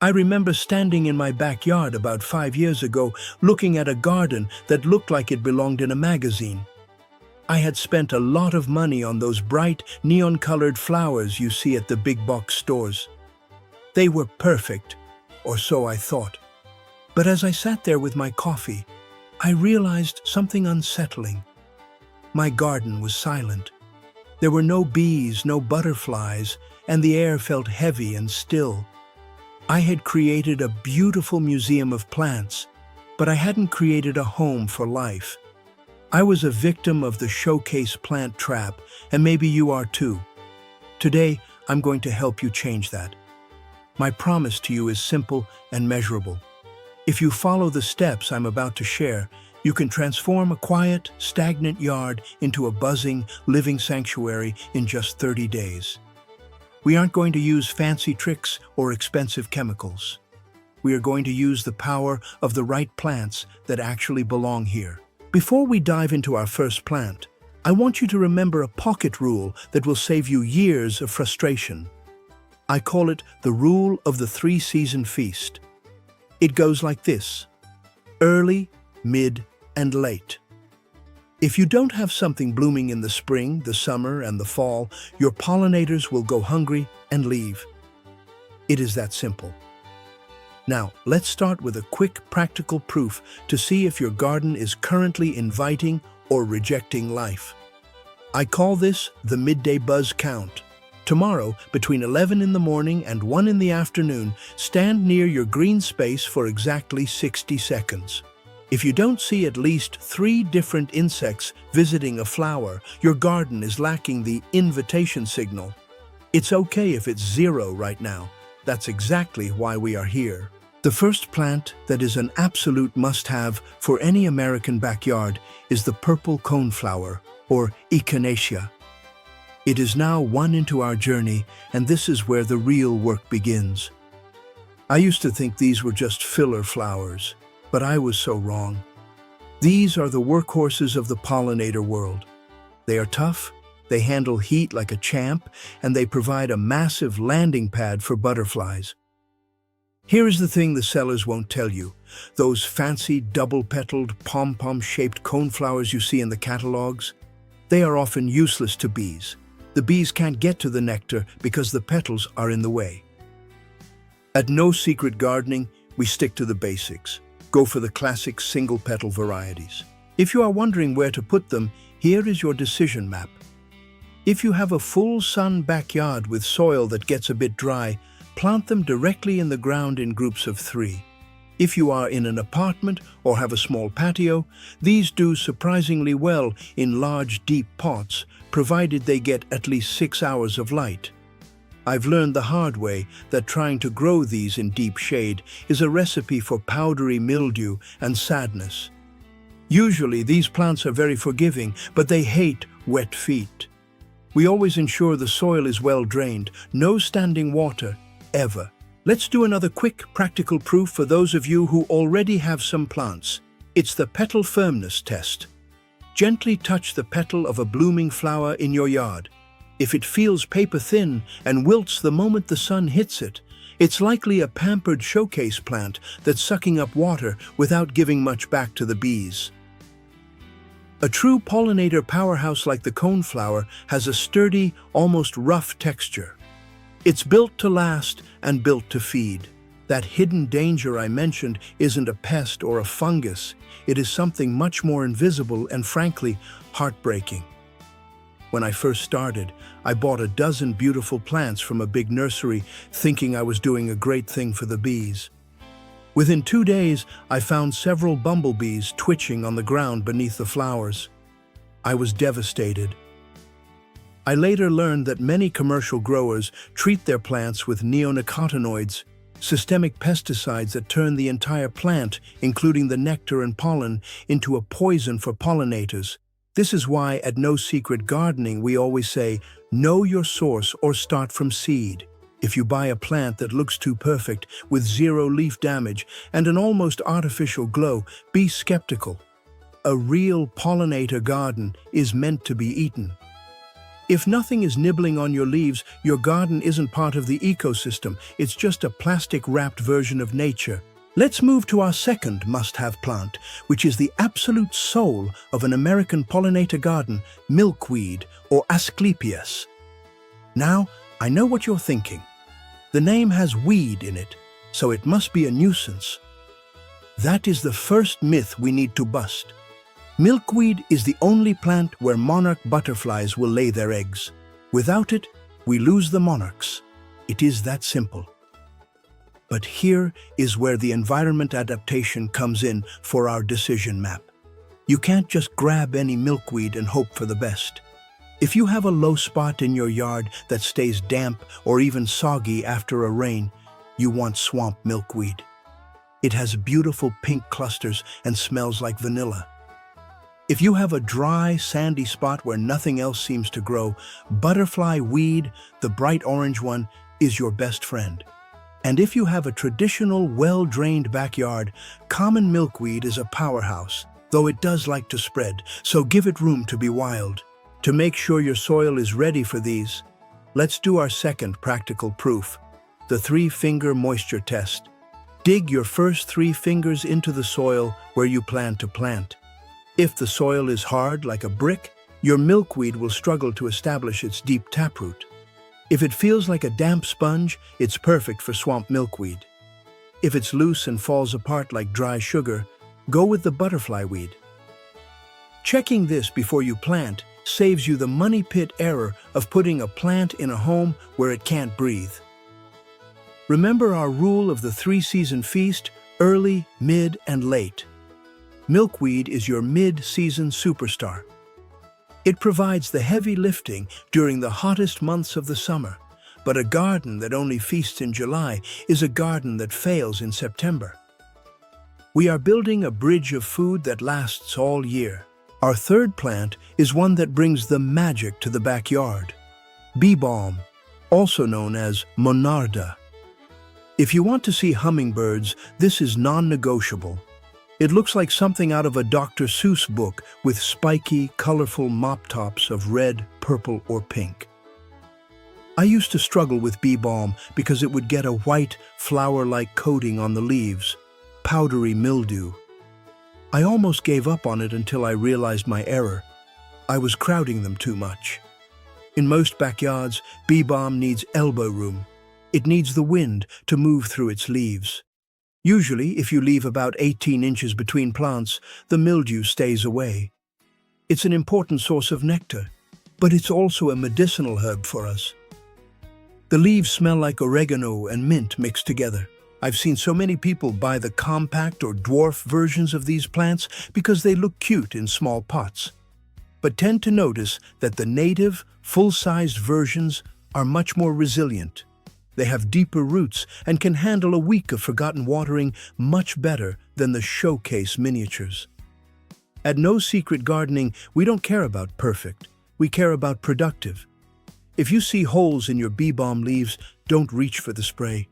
I remember standing in my backyard about 5 years ago, looking at a garden that looked like it belonged in a magazine. I had spent a lot of money on those bright, neon-colored flowers you see at the big box stores. They were perfect, or so I thought. But as I sat there with my coffee, I realized something unsettling. My garden was silent. There were no bees, no butterflies, and the air felt heavy and still. I had created a beautiful museum of plants, but I hadn't created a home for life. I was a victim of the showcase plant trap, and maybe you are too. Today, I'm going to help you change that. My promise to you is simple and measurable. If you follow the steps I'm about to share, you can transform a quiet, stagnant yard into a buzzing, living sanctuary in just 30 days. We aren't going to use fancy tricks or expensive chemicals. We are going to use the power of the right plants that actually belong here. Before we dive into our first plant, I want you to remember a pocket rule that will save you years of frustration. I call it the rule of the 3-season feast. It goes like this: early, mid, and late. If you don't have something blooming in the spring, the summer, and the fall, your pollinators will go hungry and leave. It is that simple. Now, let's start with a quick practical proof to see if your garden is currently inviting or rejecting life. I call this the midday buzz count. Tomorrow, between 11 in the morning and 1 in the afternoon, stand near your green space for exactly 60 seconds. If you don't see at least 3 different insects visiting a flower, your garden is lacking the invitation signal. It's okay if it's 0 right now. That's exactly why we are here. The first plant that is an absolute must-have for any American backyard is the purple coneflower, or echinacea. It is now 1 into our journey, and this is where the real work begins. I used to think these were just filler flowers, but I was so wrong. These are the workhorses of the pollinator world. They are tough, they handle heat like a champ, and they provide a massive landing pad for butterflies. Here is the thing the sellers won't tell you. Those fancy double-petaled, pom-pom-shaped coneflowers you see in the catalogs, they are often useless to bees. The bees can't get to the nectar because the petals are in the way. At No Secret Gardening, we stick to the basics. Go for the classic single-petal varieties. If you are wondering where to put them, here is your decision map. If you have a full-sun backyard with soil that gets a bit dry, plant them directly in the ground in groups of 3. If you are in an apartment or have a small patio, these do surprisingly well in large, deep pots, provided they get at least 6 hours of light. I've learned the hard way that trying to grow these in deep shade is a recipe for powdery mildew and sadness. Usually, these plants are very forgiving, but they hate wet feet. We always ensure the soil is well drained, no standing water, ever. Let's do another quick, practical proof for those of you who already have some plants. It's the petal firmness test. Gently touch the petal of a blooming flower in your yard. If it feels paper-thin and wilts the moment the sun hits it, it's likely a pampered showcase plant that's sucking up water without giving much back to the bees. A true pollinator powerhouse like the coneflower has a sturdy, almost rough texture. It's built to last and built to feed. That hidden danger I mentioned isn't a pest or a fungus. It is something much more invisible and, frankly, heartbreaking. When I first started, I bought a dozen beautiful plants from a big nursery, thinking I was doing a great thing for the bees. Within 2 days, I found several bumblebees twitching on the ground beneath the flowers. I was devastated. I later learned that many commercial growers treat their plants with neonicotinoids, systemic pesticides that turn the entire plant, including the nectar and pollen, into a poison for pollinators. This is why at No Secret Gardening we always say, know your source or start from seed. If you buy a plant that looks too perfect, with 0 leaf damage and an almost artificial glow, be skeptical. A real pollinator garden is meant to be eaten. If nothing is nibbling on your leaves, your garden isn't part of the ecosystem. It's just a plastic-wrapped version of nature. Let's move to our second must-have plant, which is the absolute soul of an American pollinator garden, milkweed or Asclepias. Now, I know what you're thinking. The name has weed in it, so it must be a nuisance. That is the first myth we need to bust. Milkweed is the only plant where monarch butterflies will lay their eggs. Without it, we lose the monarchs. It is that simple. But here is where the environment adaptation comes in for our decision map. You can't just grab any milkweed and hope for the best. If you have a low spot in your yard that stays damp or even soggy after a rain, you want swamp milkweed. It has beautiful pink clusters and smells like vanilla. If you have a dry, sandy spot where nothing else seems to grow, butterfly weed, the bright orange one, is your best friend. And if you have a traditional, well-drained backyard, common milkweed is a powerhouse, though it does like to spread, so give it room to be wild. To make sure your soil is ready for these, let's do our second practical proof, the 3-finger moisture test. Dig your first 3 fingers into the soil where you plan to plant. If the soil is hard like a brick, your milkweed will struggle to establish its deep taproot. If it feels like a damp sponge, it's perfect for swamp milkweed. If it's loose and falls apart like dry sugar, go with the butterfly weed. Checking this before you plant saves you the money pit error of putting a plant in a home where it can't breathe. Remember our rule of the 3-season feast, early, mid, and late. Milkweed is your mid-season superstar. It provides the heavy lifting during the hottest months of the summer, but a garden that only feasts in July is a garden that fails in September. We are building a bridge of food that lasts all year. Our third plant is one that brings the magic to the backyard. Bee balm, also known as monarda. If you want to see hummingbirds, this is non-negotiable. It looks like something out of a Dr. Seuss book with spiky, colorful mop tops of red, purple, or pink. I used to struggle with bee balm because it would get a white, flour-like coating on the leaves, powdery mildew. I almost gave up on it until I realized my error. I was crowding them too much. In most backyards, bee balm needs elbow room. It needs the wind to move through its leaves. Usually, if you leave about 18 inches between plants, the mildew stays away. It's an important source of nectar, but it's also a medicinal herb for us. The leaves smell like oregano and mint mixed together. I've seen so many people buy the compact or dwarf versions of these plants because they look cute in small pots, but tend to notice that the native, full-sized versions are much more resilient. They have deeper roots and can handle a week of forgotten watering much better than the showcase miniatures. At No Secret Gardening, we don't care about perfect. We care about productive. If you see holes in your bee balm leaves, don't reach for the spray.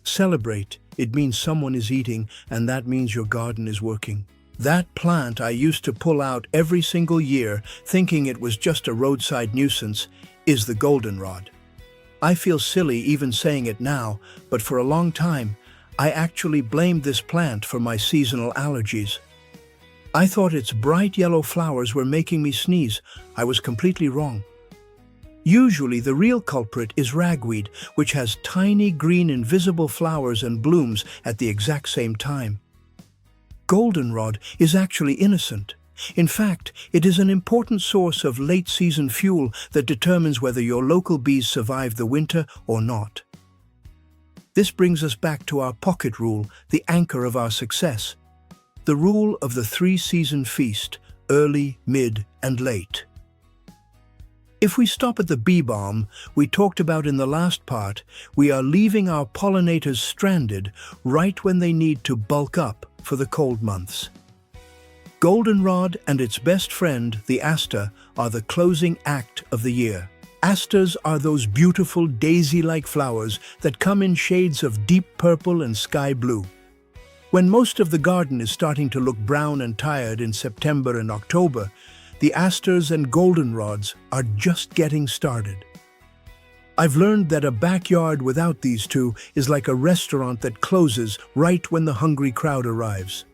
Celebrate. It means someone is eating, and that means your garden is working. That plant I used to pull out every single year, thinking it was just a roadside nuisance, is the goldenrod. I feel silly even saying it now, but for a long time, I actually blamed this plant for my seasonal allergies. I thought its bright yellow flowers were making me sneeze. I was completely wrong. Usually, the real culprit is ragweed, which has tiny green invisible flowers and blooms at the exact same time. Goldenrod is actually innocent. In fact, it is an important source of late-season fuel that determines whether your local bees survive the winter or not. This brings us back to our pocket rule, the anchor of our success. The rule of the 3-season feast, early, mid, and late. If we stop at the bee balm we talked about in the last part, we are leaving our pollinators stranded right when they need to bulk up for the cold months. Goldenrod and its best friend, the aster, are the closing act of the year. Asters are those beautiful daisy-like flowers that come in shades of deep purple and sky blue. When most of the garden is starting to look brown and tired in September and October, the asters and goldenrods are just getting started. I've learned that a backyard without these two is like a restaurant that closes right when the hungry crowd arrives.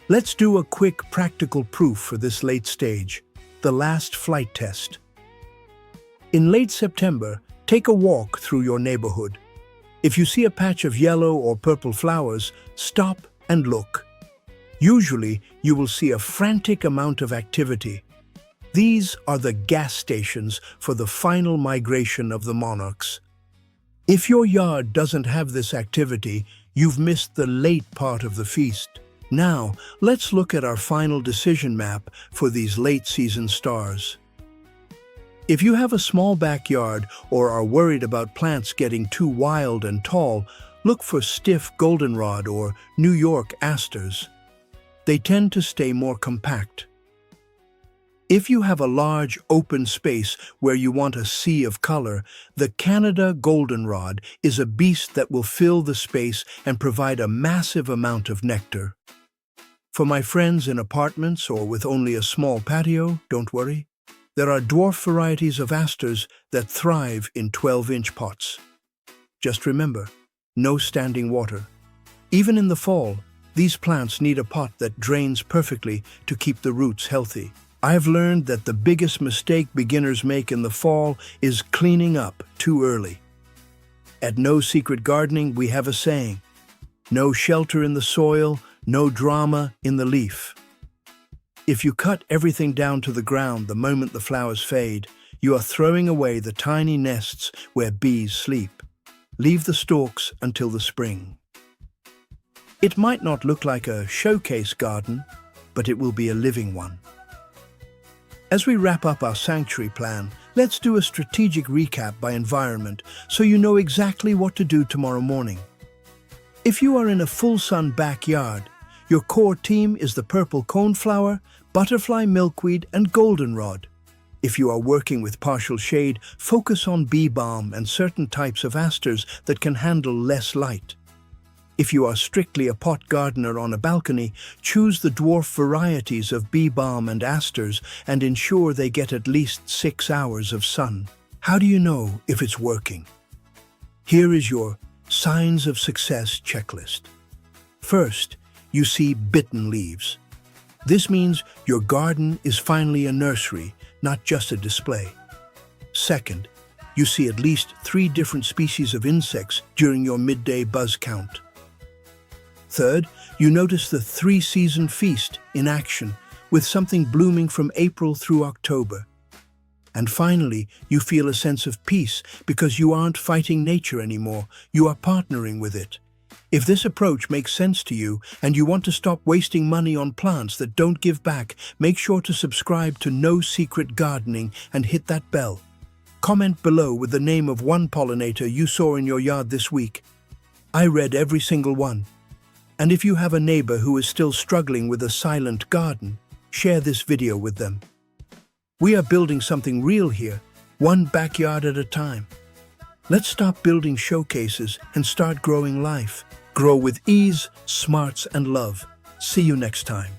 Let's do a quick practical proof for this late stage, the last flight test. In late September, take a walk through your neighborhood. If you see a patch of yellow or purple flowers, stop and look. Usually, you will see a frantic amount of activity. These are the gas stations for the final migration of the monarchs. If your yard doesn't have this activity, you've missed the late part of the feast. Now, let's look at our final decision map for these late-season stars. If you have a small backyard or are worried about plants getting too wild and tall, look for stiff goldenrod or New York asters. They tend to stay more compact. If you have a large, open space where you want a sea of color, the Canada goldenrod is a beast that will fill the space and provide a massive amount of nectar. For my friends in apartments or with only a small patio, don't worry. There are dwarf varieties of asters that thrive in 12-inch pots. Just remember, no standing water. Even in the fall, these plants need a pot that drains perfectly to keep the roots healthy. I've learned that the biggest mistake beginners make in the fall is cleaning up too early. At No Secret Gardening, we have a saying, no shelter in the soil, no drama in the leaf. If you cut everything down to the ground the moment the flowers fade, you are throwing away the tiny nests where bees sleep. Leave the stalks until the spring. It might not look like a showcase garden, but it will be a living one. As we wrap up our sanctuary plan, let's do a strategic recap by environment so you know exactly what to do tomorrow morning. If you are in a full-sun backyard, your core team is the purple coneflower, butterfly milkweed, and goldenrod. If you are working with partial shade, focus on bee balm and certain types of asters that can handle less light. If you are strictly a pot gardener on a balcony, choose the dwarf varieties of bee balm and asters and ensure they get at least 6 hours of sun. How do you know if it's working? Here is your signs of success checklist. First, you see bitten leaves. This means your garden is finally a nursery, not just a display. Second, you see at least 3 different species of insects during your midday buzz count. Third, you notice the 3-season feast in action, with something blooming from April through October. And finally, you feel a sense of peace because you aren't fighting nature anymore, you are partnering with it. If this approach makes sense to you and you want to stop wasting money on plants that don't give back, make sure to subscribe to No Secret Gardening and hit that bell. Comment below with the name of one pollinator you saw in your yard this week. I read every single one. And if you have a neighbor who is still struggling with a silent garden, share this video with them. We are building something real here, one backyard at a time. Let's stop building showcases and start growing life. Grow with ease, smarts, and love. See you next time.